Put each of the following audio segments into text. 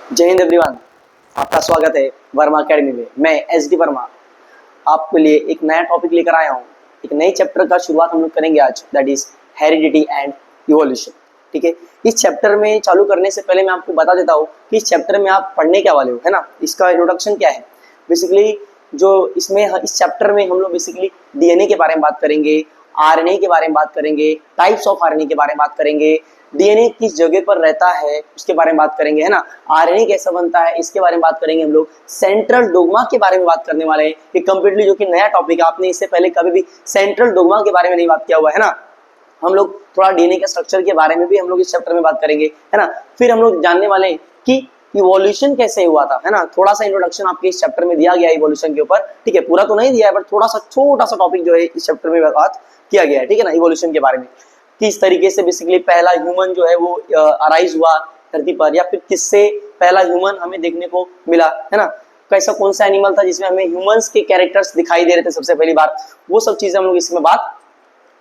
जय हिंद एवरीवन, आपका स्वागत है वर्मा एकेडमी में। मैं एस डी वर्मा आपके लिए एक नया टॉपिक लेकर आया हूँ। एक नए चैप्टर का शुरुआत हम लोग करेंगे आज, that is heredity and evolution. ठीक है, इस चैप्टर में चालू करने से पहले मैं आपको बता देता हूँ कि इस चैप्टर में आप पढ़ने क्या वाले हो, है ना। इसका इंट्रोडक्शन क्या है बेसिकली, जो इसमें इस चैप्टर में हम लोग बेसिकली डीएनए के बारे में बात करेंगे, आरएनए के बारे में बात करेंगे, टाइप्स ऑफ आरएनए के बारे में बात करेंगे, डीएनए किस जगह पर रहता है उसके बारे में बात करेंगे, है ना। आरएनए कैसा बनता है इसके बारे में बात करेंगे हम लोग। सेंट्रल डोग्मा के बारे में बात करने वाले हैं, ये कंप्लीटली जो कि नया टॉपिक है, आपने इससे पहले कभी भी सेंट्रल डोग्मा के बारे में नहीं बात किया हुआ है ना। हम लोग थोड़ा डीएनए के स्ट्रक्चर के बारे में भी हम लोग इस चैप्टर में बात करेंगे, है ना। फिर हम लोग जानने वाले हैं कि इवोल्यूशन कैसे हुआ था, है ना। थोड़ा सा इंट्रोडक्शन आपके इस चैप्टर में दिया गया है इवोल्यूशन के ऊपर। ठीक है, पूरा तो नहीं दिया है बट थोड़ा सा छोटा सा टॉपिक जो है इस चैप्टर में बात किया गया है, ठीक है ना, इवोल्यूशन के बारे में। किस तरीके से बेसिकली पहला ह्यूमन जो है वो अराइज हुआ धरती पर, या फिर किससे पहला ह्यूमन हमें देखने को मिला, है ना। कैसा कौन सा एनिमल था जिसमें हमें ह्यूमंस के कैरेक्टर्स दिखाई दे रहे थे सबसे पहली बार, वो सब चीजें हम लोग इसमें बात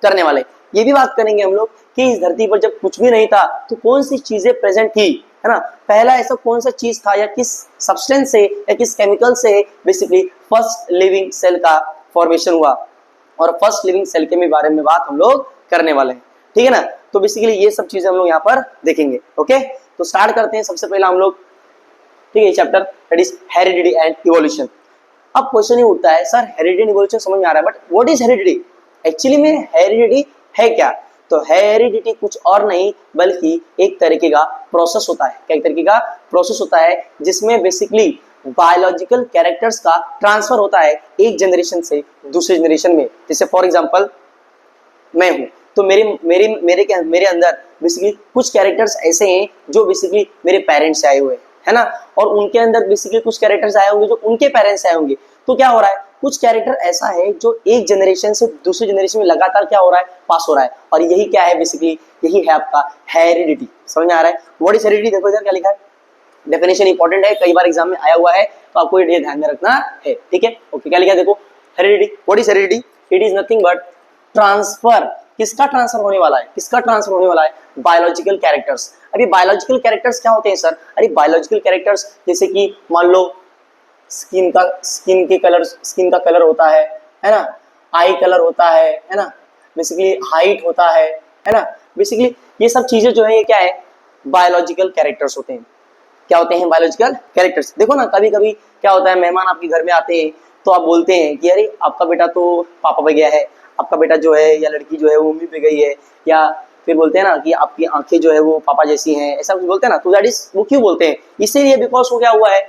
करने वाले। ये भी बात करेंगे हम लोग कि इस धरती पर जब कुछ भी नहीं था तो कौन सी चीजें प्रेजेंट थी, है ना। पहला ऐसा कौन सा चीज था या किस सब्सटेंस से या किस केमिकल से बेसिकली फर्स्ट लिविंग सेल का फॉर्मेशन हुआ, और फर्स्ट लिविंग सेल के बारे में बात हम लोग करने वाले हैं, ठीक है ना। तो बेसिकली ये सब चीजें हम लोग यहाँ पर देखेंगे। ओके, तो स्टार्ट करते हैं। सबसे पहला हम लोग, ठीक है, chapter that is heredity and evolution. अब क्वेश्चन ही उठता है, सर हेरिडिटी एंड इवोल्यूशन समझ में आ रहा है, but what is heredity? Actually में हेरिडिटी है क्या? तो हेरिडिटी कुछ और नहीं बल्कि एक तरीके का प्रोसेस होता है। क्या एक तरीके का प्रोसेस होता है जिसमें बेसिकली बायोलॉजिकल कैरेक्टर्स का ट्रांसफर होता है एक जनरेशन से दूसरे जनरेशन में। जैसे फॉर एग्जांपल मैं हूँ, तो मेरे अंदर बेसिकली कुछ कैरेक्टर्स ऐसे हैं जो बेसिकली मेरे पेरेंट्स से आए हुए हैं, है ना। और उनके अंदर बेसिकली कुछ कैरेक्टर्स आए होंगे जो उनके पेरेंट्स से आए होंगे। तो क्या हो रहा है, कुछ कैरेक्टर ऐसा है जो एक जनरेशन से दूसरे जनरेशन में लगातार क्या हो रहा है, पास हो रहा है। और यही क्या है बेसिकली, यही है आपका हेरिडिटी। समझ में आ रहा है? What is heredity? देखो इधर क्या लिखा है, डेफिनेशन इंपॉर्टेंट है, कई बार एग्जाम में आया हुआ है, तो आपको ये ध्यान में रखना है, ठीक है। ओके, क्या लिखा है देखो, heredity. What is heredity? It is nothing but transfer. किसका ट्रांसफर होने वाला है? किसका ट्रांसफर होने वाला है? Biological characters. अभी बायोलॉजिकल कैरेक्टर्स क्या होते हैं सर? अरे बायोलॉजिकल कैरेक्टर्स जैसे कि मान लो स्किन का कलर होता है ना, आई कलर होता है ना, बेसिकली हाइट होता है ना। बेसिकली ये सब चीजें जो है ये क्या है, बायोलॉजिकल कैरेक्टर्स होते हैं। क्या होते हैं? Biological characters. देखो ना, कभी कभी क्या होता है, मेहमान आपके घर में आते हैं तो आप बोलते हैं कि अरे आपका बेटा तो पापा पे गया है, आपका बेटा जो है या लड़की जो है वो मम्मी पे गई है, या फिर बोलते हैं ना कि आपकी आंखें जो है वो पापा जैसी हैं, ऐसा कुछ बोलते हैं ना। तो दैट इज, वो क्यों बोलते हैं? इसीलिए बिकॉज वो क्या हुआ है,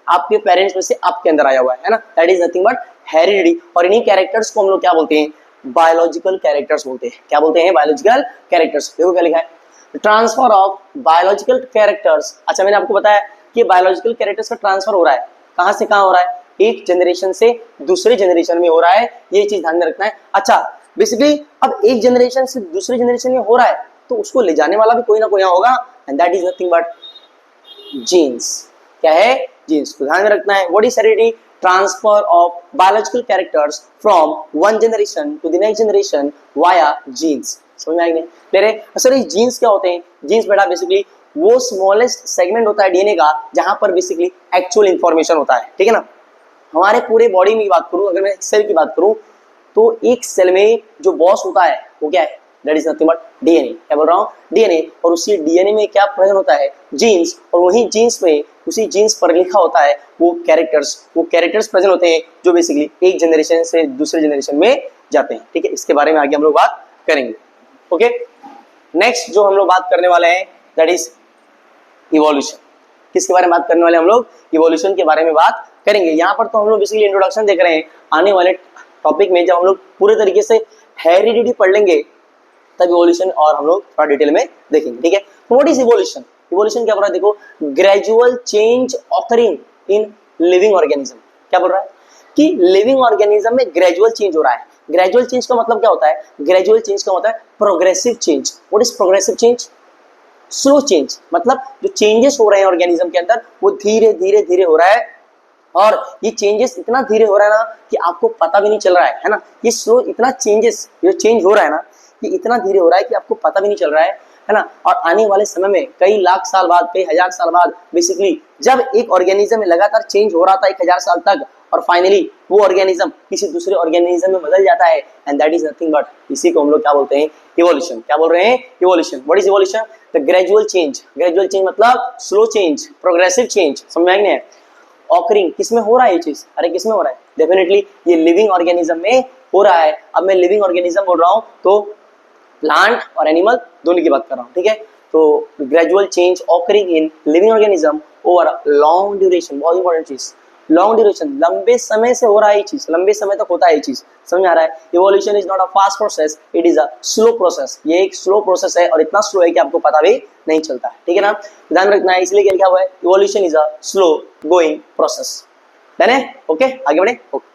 आपके पेरेंट्स में से आपके अंदर आया हुआ है ना। That is nothing but heredity. और इन्हीं कैरेक्टर्स को हम लोग क्या बोलते हैं? बायोलॉजिकल कैरेक्टर्स बोलते हैं। क्या बोलते हैं? Biological characters. देखो क्या लिखा है, ट्रांसफर ऑफ बायोलॉजिकल कैरेक्टर्स। अच्छा, मैंने आपको बताया कि बायोलॉजिकल कैरेक्टर्स का ट्रांसफर हो रहा है, कहां से कहां हो रहा है? एक जनरेशन से दूसरे जनरेशन में हो रहा है, ये चीज ध्यान में रखना है। अच्छा, बेसिकली अब एक जनरेशन से दूसरे जनरेशन में हो रहा है तो उसको ले जाने वाला भी कोई ना कोई होगा, and that is nothing but genes. क्या है? जीन्स को ध्यान में रखना है। What is heredity? Transfer of biological characters from one generation to the next generation via genes. समझ में आ गया? मेरे सर ये जीन्स क्या होते हैं? जीन्स बेटा बेसिकली वो स्मॉलेस्ट सेगमेंट होता है डीएनए का जहां पर बेसिकली एक्चुअल इंफॉर्मेशन होता है, ठीक है ना। हमारे पूरे बॉडी में बात करूं, अगर मैं सेल की बात करूं, तो एक सेल में जो बॉस होता है वो क्या है? That is nothing but DNA. क्या बोल रहा हूँ? डीएनए। और उसी डीएनए में क्या प्रेजेंट होता है? जीन्स। और वही जीन्स में, उसी जीन्स पर लिखा होता है वो कैरेक्टर्स प्रेजेंट होते हैं जो बेसिकली एक जनरेशन से दूसरे जनरेशन में जाते हैं, ठीक है। इसके बारे में आगे हम लोग बात करेंगे। ओके, नेक्स्ट जो हम लोग बात करने वाले हैं दैट इज इवोल्यूशन। किसके बारे में बात करने वाले हम लोग? इवोल्यूशन के बारे में बात करेंगे। यहाँ पर तो हम लोग बेसिकली इंट्रोडक्शन देख रहे हैं। आने वाले टॉपिक में जब हम लोग पूरे तरीके से हेरिडिटी पढ़ लेंगे तब इवोल्यूशन और हम लोग थोड़ा डिटेल में देखेंगे, ठीक है। तो व्हाट इज इवोल्यूशन? इवोल्यूशन क्या बोल रहा है देखो, gradual change occurring in living organism. क्या बोल रहा है कि लिविंग ऑर्गेनिज्म में ग्रेजुअल चेंज हो रहा है। ग्रेजुअल चेंज का मतलब क्या होता है? ग्रेजुअल चेंज का मतलब है progressive change. What is progressive change? Slow change. मतलब जो चेंजेस हो रहे हैं ऑर्गेनिज्म के अंदर वो धीरे धीरे धीरे हो रहा है, और ये चेंजेस इतना धीरे हो रहा है ना कि आपको पता भी नहीं चल रहा है ना। ये स्लो, इतना चेंजेस जो चेंज हो रहा है ना, ये इतना धीरे हो रहा है कि आपको पता भी नहीं चल रहा है ना। और आने वाले समय में कई लाख साल बाद, कई हजार साल बाद बेसिकली जब एक ऑर्गेनिज्म में लगातार चेंज हो रहा था 1000 साल तक और फाइनली वो ऑर्गेनिज्म किसी दूसरे ऑर्गेनिज्म में बदल जाता है, and that is nothing but, इसी को हम लोग क्या बोलते हैं, इवोल्यूशन। क्या बोल रहे हैं, evolution. What is evolution? The gradual change. Gradual change मतलब स्लो चेंज, प्रोग्रेसिव चेंज, समझ में नहीं? ऑकरिंग किसमें हो रहा है ये चीज? अरे किसमें हो रहा है? डेफिनेटली ये लिविंग ऑर्गेनिज्म में हो रहा है। अब मैं लिविंग ऑर्गेनिज्म बोल रहा हूँ तो प्लांट और एनिमल दोनों की बात कर रहा हूँ, ठीक है। तो gradual change occurring in living organism over long duration, बहुत इंपॉर्टेंट चीज, लॉन्ग ड्यूरेशन, लंबे समय से हो रहा है ये चीज, लंबे समय तक होता है ये चीज, समझ में आ रहा है? Evolution is not a fast process, it is a slow process. ये एक स्लो प्रोसेस है और इतना स्लो है कि आपको पता भी नहीं चलता है, ठीक है ना। ध्यान रखना है, इसलिए क्या लिखा हुआ है, evolution is a slow going process. Done है? ओके, आगे बढ़े। ओके,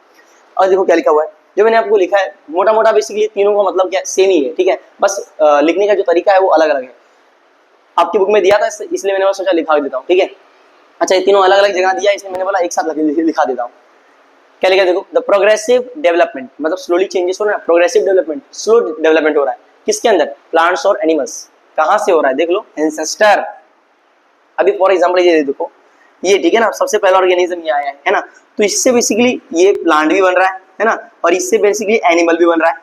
और देखो क्या लिखा हुआ है, जो मैंने आपको लिखा है मोटा मोटा बेसिकली तीनों का मतलब क्या सेम ही है, ठीक है, बस लिखने का जो तरीका है वो अलग अलग है। आपकी बुक में दिया था इसलिए मैंने सोचा लिखा देता हूँ, ठीक है। अच्छा, ये तीनों अलग अलग जगह दिया, इसलिए मैंने बोला एक साथ लिखा देता हूँ। क्या लिखा देखो, द प्रोग्रेसिव डेवलपमेंट, मतलब स्लोली चेंजेस हो रहा है, प्रोग्रेसिव डेवलपमेंट, स्लो डेवलपमेंट हो रहा है, किसके अंदर? प्लांट्स और एनिमल्स। कहाँ से हो रहा है? देख लो, एंसेस्टर। अभी फॉर एग्जाम्पल ये देखो, ये ठीक है ना, सबसे पहला ऑर्गेनिज्म ये आया है ना, तो इससे बेसिकली ये प्लांट भी बन रहा है ना, और इससे बेसिकली एनिमल भी बन रहा है।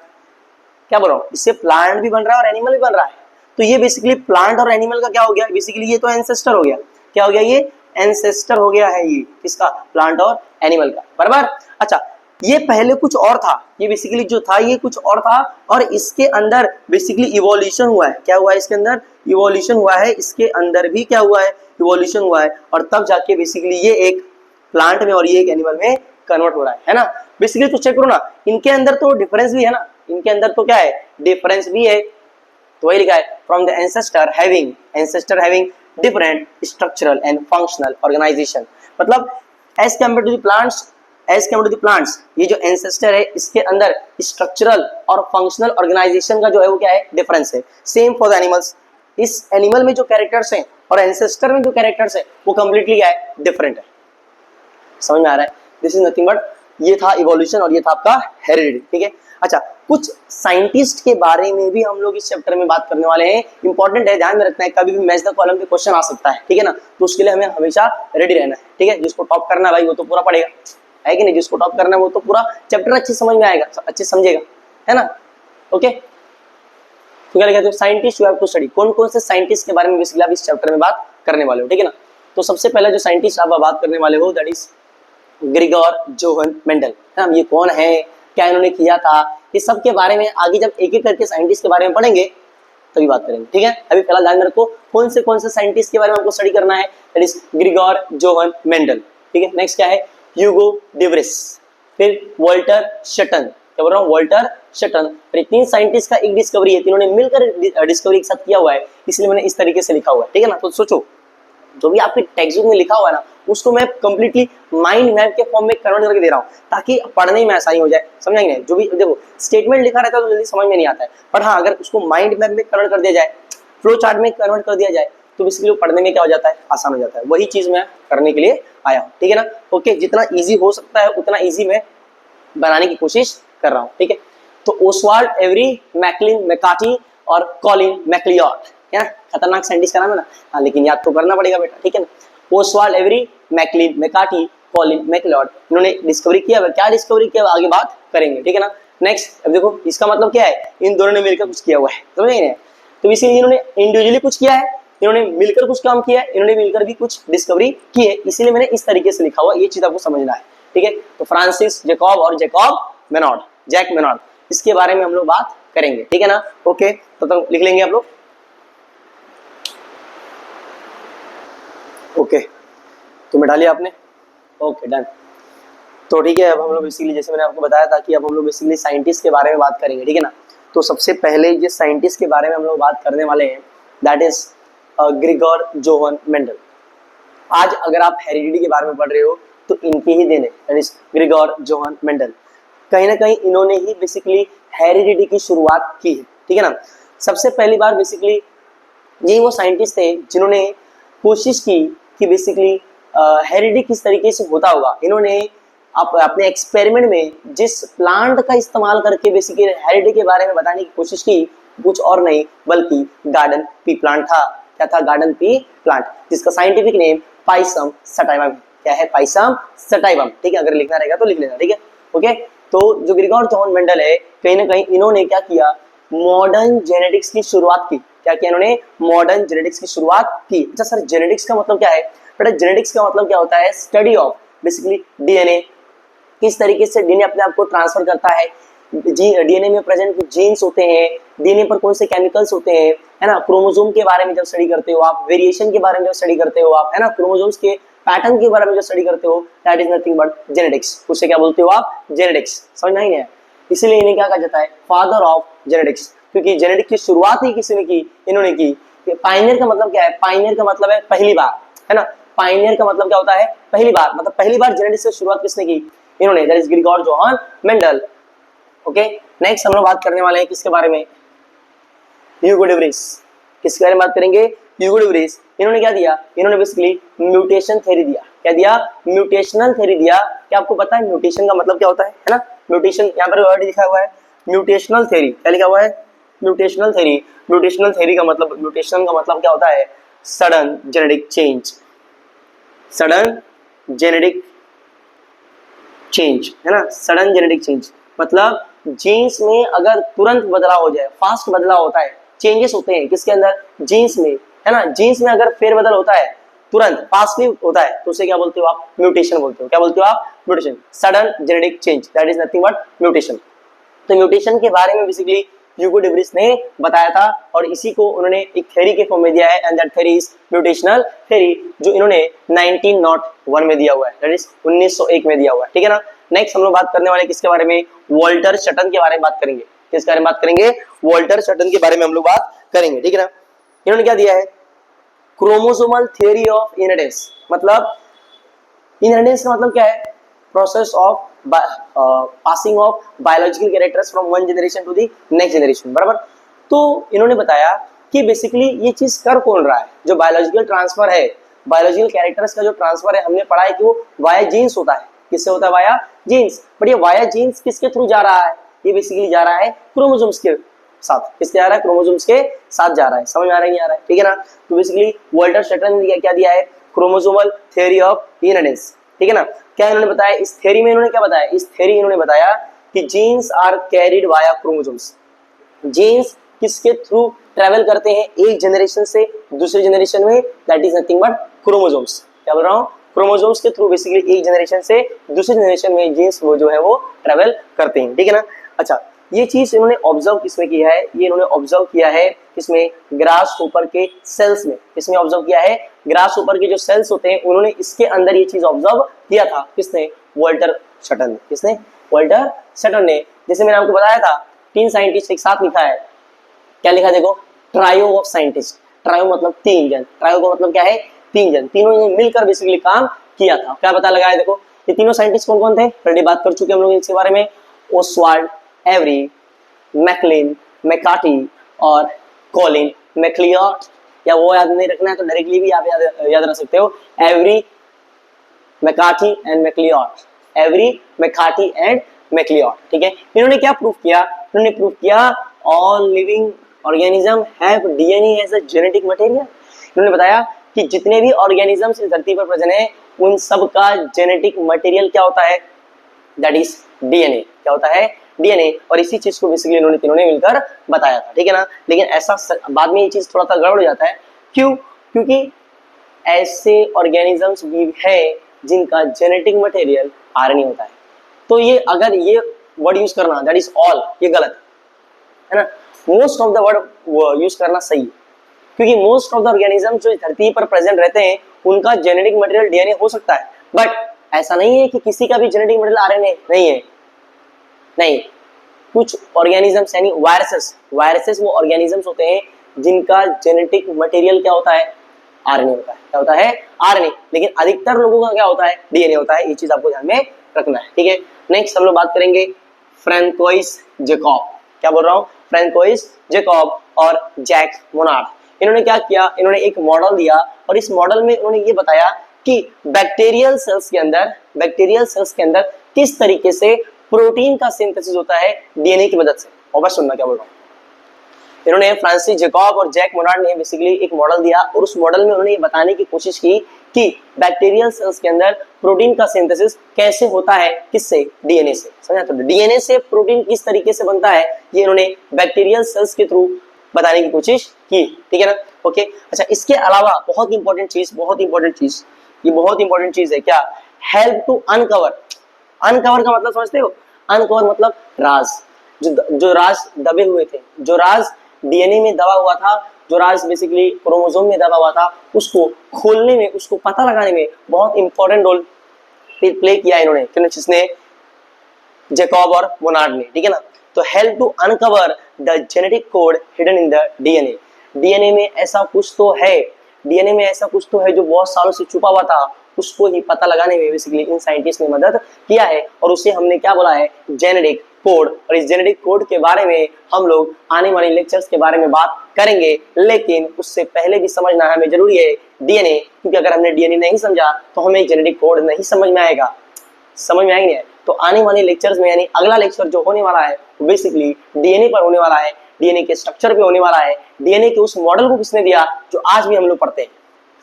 क्या बोल रहा हूँ, इससे प्लांट भी बन रहा है और एनिमल भी बन रहा है। तो ये बेसिकली प्लांट और एनिमल का क्या हो गया, बेसिकली ये तो एंसेस्टर हो गया। क्या हो गया? ये एंसेस्टर हो गया है, ये किसका? प्लांट और एनिमल का, बराबर। अच्छा, ये पहले कुछ और था, ये बेसिकली जो था ये कुछ और था, और इसके अंदर बेसिकली इवोल्यूशन हुआ है। क्या हुआ है इसके अंदर? इवोल्यूशन हुआ है, इसके अंदर भी क्या हुआ है? इवोल्यूशन हुआ है, और तब जाके बेसिकली ये एक प्लांट में और ये एक एनिमल में कन्वर्ट हो रहा है ना। बेसिकली तो चेक करो ना, इनके अंदर तो डिफरेंस भी है ना, इनके अंदर तो क्या है, डिफरेंस भी है। तो वही लिखा है, from the ancestor having different structural and functional organisation, मतलब as compared to the plants, ये जो एंसेस्टर है इसके अंदर स्ट्रक्चरल और फंक्शनल ऑर्गेनाइजेशन का जो है वो क्या है, डिफरेंस है। सेम फॉर द एनिमल्स, इस एनिमल में जो कैरेक्टर्स हैं और एंसेस्टर में जो कैरेक्टर्स है वो कंप्लीटली क्या है, डिफरेंट है। समझ में आ रहा है? दिस इज नथिंग बट, ये था इवोल्यूशन और ये था आपका हेरिडिटी, ठीक है। अच्छा, कुछ साइंटिस्ट के बारे में भी हम लोग इस चैप्टर में बात करने वाले हैं, इंपॉर्टेंट है, ध्यान में रखना है, कभी भी मैच द कॉलम पे क्वेश्चन आ सकता है, ठीक है ना, तो उसके लिए हमें हमेशा रेडी रहना है, ठीक है। जिसको टॉप करना है भाई वो तो पूरा पढ़ेगा, है कि नहीं? जिसको टॉप करना है वो तो पूरा चैप्टर अच्छे समझ में आएगा, अच्छे समझेगा, है ना। ओके, तो क्या लिखा है, scientist you have to study, कौन कौन से साइंटिस्ट के बारे में बेसिकली आप इस चैप्टर में बात करने वाले हो, ठीक है ना। तो सबसे पहला जो साइंटिस्ट आप बात करने वाले हो that is Grigor Johan Mendel, है ना। ये कौन है, क्या इन्होंने किया था, ये सब के बारे में आगे जब एक एक करके साइंटिस्ट के बारे में पढ़ेंगे तभी बात करेंगे, ठीक है। अभी फिलहाल ध्यान में रखो कौन से साइंटिस्ट के बारे में आपको स्टडी करना है, that is Grigor Johan Mendel, ठीक है। नेक्स्ट क्या है, ह्यूगो डे व्रिस, फिर वॉल्टर शटन, क्या बोल रहा हूँ, वॉल्टर शटन। ये तीन साइंटिस्ट का एक डिस्कवरी है, तीनों ने मिलकर डिस्कवरी एक साथ किया हुआ है, इसलिए मैंने इस तरीके से लिखा हुआ है, ठीक है ना। तो सोचो, जो भी आपके टेक्स्ट बुक में लिखा हुआ है ना उसको मैं कंप्लीटली माइंड मैप के फॉर्म में कन्वर्ट करके दे रहा हूँ ताकि पढ़ने में आसानी हो जाए, समझेंगे। जो भी देखो स्टेटमेंट लिखा रहता है तो जल्दी समझ में नहीं आता है, पर हाँ अगर उसको माइंड मैप में कन्वर्ट कर दिया जाए, फ्लो चार्ट में कन्वर्ट कर दिया जाए तो बेसिकली वो पढ़ने में क्या हो जाता है, आसान हो जाता है। वही चीज मैं करने के लिए आया हूँ, ठीक है ना। ओके, जितना ईजी हो सकता है उतना ईजी मैं बनाने की कोशिश कर रहा हूँ, ठीक है। तो ओसवाल्ड एवरी मैकलिन मैकार्टी और कॉलिन मैकलियॉड, है ना, खतरनाक साइंटिस्ट का नाम है ना, हाँ लेकिन याद तो करना पड़ेगा बेटा, ठीक है ना। Oswald Avery Maclyn McCarty Colin MacLeod, इन्होंने डिस्कवरी किया, क्या डिस्कवरी किया आगे बात करेंगे, ठीक है ना। नेक्स्ट, अब देखो इसका मतलब क्या है, इन दोनों ने मिलकर कुछ किया हुआ है, समझ गए। तो इसीलिए इन्होंने इंडिविजुअली कुछ किया है, इन्होंने मिलकर कुछ काम किया है, इन्होंने मिलकर भी कुछ डिस्कवरी की है, इसीलिए मैंने इस तरीके से लिखा हुआ, ये चीज आपको समझना है, ठीक है। तो फ्रांसिस जैकब और जैक मेनॉर्ड, इसके बारे में हम लोग बात करेंगे, ठीक है ना। ओके, तो लिख लेंगे आप लोग। ओके, तो मिटा लिया आपने, ओके डन। तो ठीक है, अब हम लोग बेसिकली जैसे मैंने आपको बताया था कि अब हम लोग बेसिकली साइंटिस्ट के बारे में बात करेंगे, ठीक है ना। तो सबसे पहले जिस साइंटिस्ट के बारे में हम लोग बात करने वाले हैं that is Grigor Johan Mendel. आज अगर आप हेरिडिटी के बारे में पढ़ रहे हो तो इनके ही देने, that is Grigor Johan Mendel. कहीं ना कहीं इन्होंने ही बेसिकली हेरिडिटी की शुरुआत की है, ठीक है ना। सबसे पहली बार बेसिकली यही वो साइंटिस्ट थे जिन्होंने कोशिश की कि बेसिकली हेरिडिटी किस तरीके से होता होगा। इन्होंने अपने एक्सपेरिमेंट में जिस प्लांट का इस्तेमाल करके बेसिकली हेरिडिटी के बारे में बताने की कोशिश की, कुछ और नहीं बल्कि गार्डन पी प्लांट था। क्या था? गार्डन पी प्लांट, जिसका साइंटिफिक नेम पाइसम सटाइवम। क्या है? Pisum sativum. ठीक है, अगर लिखना रहेगा तो लिख लेना। ठीक है, ओके। तो जो ग्रिगोर जॉन मेंडल है, कहीं ना कहीं इन्होंने क्या किया, मॉडर्न जेनेटिक्स की शुरुआत की। क्या किया इन्होंने? मॉडर्न जेनेटिक्स की शुरुआत की। अच्छा सर, जेनेटिक्स का मतलब क्या है? बेटा जेनेटिक्स का मतलब क्या होता है? स्टडी ऑफ बेसिकली डीएनए, किस तरीके से डीएनए अपने आप को ट्रांसफर करता है, डीएनए में प्रेजेंट कुछ जीन्स होते हैं, डीएनए पर कौन से केमिकल्स होते हैं, है ना, क्रोमोसोम के बारे में जब स्टडी करते हो आप, वेरिएशन के बारे में जब स्टडी करते हो आप, है ना, क्रोमोसोम्स के पैटर्न के बारे में जब स्टडी करते हो, that is nothing but genetics. उससे क्या बोलते हो आप? जेनेटिक्स। समझ में आई है? इसीलिए इन्हें क्या कहा जाता है? फादर ऑफ जेनेटिक्स, क्योंकि जेनेटिक्स की शुरुआत ही किसी ने की? इन्होंने की। पायनियर का मतलब क्या है? पायनियर का मतलब है पहली बार, है ना। पायनियर का मतलब क्या होता है? पहली बार, मतलब पहली बार जेनेटिक्स की शुरुआत किसने की? इन्होंने, that is Grigor Johan Mendel. Okay, next हम लोग बात करने वाले हैं किसके बारे में? ह्यूगो डे व्रिस। किसके बारे में बात करेंगे? ह्यूगो डे व्रिस। इन्होंने क्या दिया? इन्होंने बेसिकली म्यूटेशन थ्योरी दिया। क्या दिया? म्यूटेशनल थ्योरी दिया। क्या आपको पता है म्यूटेशन का मतलब क्या होता है ना? म्यूटेशन, यहाँ पर वर्ड लिखा हुआ है म्यूटेशनल थ्योरी। क्या लिखा हुआ है? Mutational theory. म्यूटेशनल थ्योरी का मतलब, म्यूटेशन का मतलब क्या होता है? Sudden genetic change. Sudden genetic change, है ना, सडन जेनेटिक चेंज मतलब जीन्स में अगर तुरंत बदलाव हो जाए, फास्ट बदलाव होता है, चेंजेस होते हैं किसके अंदर? जीन्स में, है ना। जीन्स में अगर फेरबदल होता है, तुरंत फास्टली होता है, तो उसे क्या बोलते हो आप? म्यूटेशन बोलते हो। क्या बोलते हो आप? Mutation. Sudden genetic change, that is nothing but mutation. तो म्यूटेशन के बारे में बेसिकली ह्यूगो डे व्रिस ने बताया था, और इसी को उन्होंने एक थ्योरी के फॉर्म में दिया है, and that theory is mutational theory, जो इन्होंने 1901 में दिया हुआ है, दैट इज 1901 में दिया हुआ है। ठीक है ना। नेक्स्ट हम लोग बात करने वाले किसके बारे में? वॉल्टर शटन के बारे में बात करेंगे। किसके बारे में बात करेंगे? वॉल्टर शटन के बारे में हम लोग बात करेंगे। ठीक है ना। इन्होंने क्या दिया है? Chromosomal theory of inheritance. मतलब इनहेरिटेंस का मतलब क्या है? Process of passing of biological characters from one generation to the next generation, बराबर। तो इन्होंने बताया कि बेसिकली ये चीज कर कौन रहा है? जो बायोलॉजिकल ट्रांसफर है, बायोलॉजिकल कैरेक्टर्स का जो ट्रांसफर है, हमने पढ़ा है कि वो वाया जीन्स होता है। किससे होता है? Via genes. बट ये वाया जीन्स किसके थ्रू जा रहा है? ये बेसिकली जा रहा है क्रोमोसोम्स के साथ। किससे जा रहा है? क्रोमोसोम्स के साथ जा रहा है। समझ में आ रहा है? नहीं आ रहा है? ठीक है ना। तो बेसिकली वॉल्टर शटन ने क्या दिया है? Chromosomal theory of inheritance. ठीक है ना। क्या इन्होंने बताया इस थ्योरी में? इन्होंने क्या बताया इस थ्योरी? इन्होंने बताया कि genes are carried via chromosomes. Genes किसके थ्रू ट्रेवल करते हैं एक जनरेशन से दूसरे जनरेशन में? That is nothing but chromosomes. क्या बोल रहा हूँ? क्रोमोसोम्स के थ्रू बेसिकली एक जनरेशन से दूसरे जनरेशन में जीन्स वो जो है वो ट्रेवल करते हैं। ठीक है ना। अच्छा, ये चीज इन्होंने ऑब्जर्व किसमें किया है? ये इन्होंने ऑब्जर्व किया है इसमें ग्रास ऊपर के सेल्स में। इसमें ऑब्जर्व किया है ग्रास ऊपर के जो सेल्स होते हैं, उन्होंने इसके अंदर ये चीज ऑब्जर्व किया था। किसने? वॉल्टर शटन ने। किसने? वॉल्टर शटन ने। जैसे मैंने आपको बताया था, 3 साइंटिस्ट एक साथ लिखा है। क्या लिखा? देखो, ट्रायो ऑफ साइंटिस्ट। ट्रायो मतलब 3 जन। ट्रायो का मतलब क्या है? 3 जन। तीनों ने मिलकर बेसिकली काम किया था। क्या पता लगाया? देखो, ये तीनों साइंटिस्ट कौन कौन थे? ऑलरेडी बात कर चुके हम लोग इसके बारे में। ओसवाल्ड एवरी, मैकलिन मैकार्टी और कॉलिन मैक्लिओट। या वो याद नहीं रखना है तो डायरेक्टली भी आप याद रख सकते हो, Avery McCarty and MacLeod. Avery McCarty and MacLeod. ठीक है। इन्होंने क्या प्रूफ किया? इन्होंने प्रूफ किया all living organism have DNA as a genetic material. इन्होंने बताया कि जितने भी ऑर्गेनिजम्स इस धरती पर प्रेजेंट है, उन सब का जेनेटिक मटेरियल क्या होता है? That is DNA. क्या होता है? डीएनए। और इसी चीज को बेसिकली इन्होंने तीनों ने मिलकर बताया था। ठीक है ना। लेकिन ऐसा बाद में ये चीज थोड़ा सा गड़बड़ हो जाता है। क्यों? क्योंकि ऐसे ऑर्गेनिजम्स भी है जिनका जेनेटिक मटेरियल आरएनए होता है। तो ये अगर ये वर्ड यूज करना दैट इज ऑल, ये गलत है ना। Most of the word use करना सही है, क्योंकि मोस्ट ऑफ द ऑर्गेनिज्म जो धरती पर प्रेजेंट रहते हैं उनका जेनेटिक मटेरियल डीएनए हो सकता है, बट ऐसा नहीं है कि किसी का भी जेनेटिक मटेरियल आरएनए नहीं है। नहीं, कुछ ऑर्गेनिजम्स यानी वायरसेस वो ऑर्गेनिजम्स होते हैं जिनका जेनेटिक मटेरियल क्या होता है? आरएनए होता है। क्या होता है? आरएनए। लेकिन अधिकतर लोगों का क्या होता है? डीएनए होता है। ये चीज आपको ध्यान में रखना है। ठीक है। नेक्स्ट हम लोग बात करेंगे फ्रैंकोइस जैकब। क्या बोल रहा हूँ? फ्रैंकोइस जैकब और जैक मोनार्ड। इन्होंने क्या किया? इन्होंने एक मॉडल दिया, और इस मॉडल में उन्होंने ये बताया कि बैक्टीरियल सेल्स के अंदर किस तरीके से प्रोटीन का सिंथेसिस होता है डीएनए की मदद से। और बस सुनना क्या बोल रहा हूँ। इन्होंने फ्रांसिस जेकॉब और जैक मोनार्ड ने बेसिकली एक मॉडल दिया और उस मॉडल में उन्होंने ये बताने की कोशिश की कि बैक्टीरियल सेल्स के अंदर प्रोटीन का सिंथेसिस कैसे होता है, किससे, डीएनए से। समझा? तो डीएनए से प्रोटीन किस तरीके से बनता है ये इन्होंने बैक्टीरियल सेल्स के थ्रू बताने की कोशिश की। ठीक है ना? ओके। अच्छा, इसके अलावा बहुत इंपॉर्टेंट चीज, ये बहुत इंपॉर्टेंट चीज है क्या, हेल्प टू अनकवर। अनकवर का मतलब समझते हो? अनकवर मतलब राज, जो राज दबे हुए थे, जो राज डीएनए में दबा हुआ था, जो राज बेसिकली क्रोमोसोम में दबा हुआ था, उसको खोलने में, उसको पता लगाने में बहुत इंपॉर्टेंट रोल प्ले किया इन्होंने। किसने? जैकब और मोनार्ड ने। ठीक है ना? तो help to uncover the genetic code hidden in the DNA. DNA में ऐसा कुछ तो है, डीएनए में ऐसा कुछ तो है जो बहुत सालों से छुपा हुआ था, उसको ही पता लगाने में बेसिकली इन साइंटिस्ट ने मदद किया है और उसे हमने क्या बोला है, जेनेटिक कोड। और इस जेनेटिक कोड के बारे में हम लोग आने वाले लेक्चर्स के बारे में बात करेंगे, लेकिन उससे पहले भी समझना हमें जरूरी है डीएनए, क्योंकि अगर हमने डीएनए नहीं समझा तो हमें जेनेटिक कोड नहीं समझ में आएगा। समझ में आएंगे? तो आने वाले लेक्चर्स में, यानी अगला लेक्चर जो होने वाला है वो बेसिकली डीएनए पर होने वाला है, डीएनए के स्ट्रक्चर पे होने वाला है, डीएनए के उस मॉडल को किसने दिया जो आज भी हम लोग पढ़ते हैं।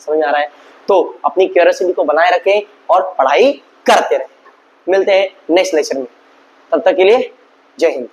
समझ में आ रहा है? तो अपनी क्यूरियोसिटी को बनाए रखें और पढ़ाई करते रहें। मिलते हैं नेक्स्ट लेक्चर में, तब तक के लिए जय हिंद।